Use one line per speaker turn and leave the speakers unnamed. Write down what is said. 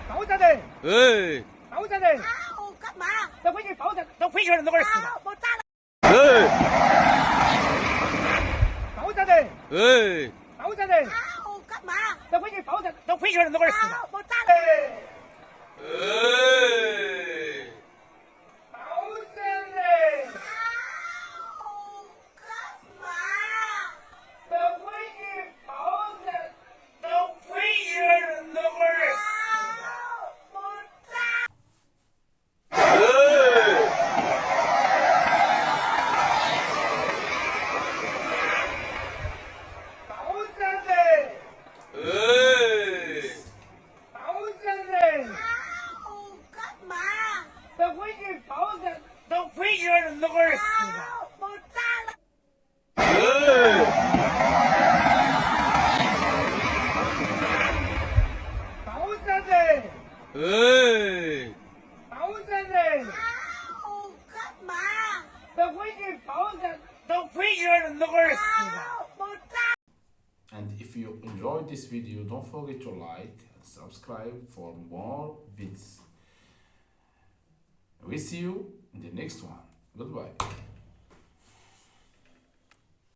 爆炸人！
哎
爆炸人！
哦，干嘛？
这回去爆炸，这回去人都给儿死了。
我炸了！
哎
爆炸人！
哎
爆炸人！
哦，干嘛？
这回去爆炸，这回去人都给儿死了。
我炸了！
哎
爆炸人！
哦，干嘛？
这回去爆炸，这回去人都给儿死了。
我炸！
爆炸人！
哎
爆炸人！
哦，干嘛？
这回去爆炸，这回去人都给儿死了。
我炸了！
哎
爆炸人！
哎
爆炸人！
哦，干嘛？
这回去爆炸，这回去人都给儿死了。
我炸！
And if you enjoyed this video, don't forget to like and subscribe for more videos. We'll see you in the next one. Goodbye.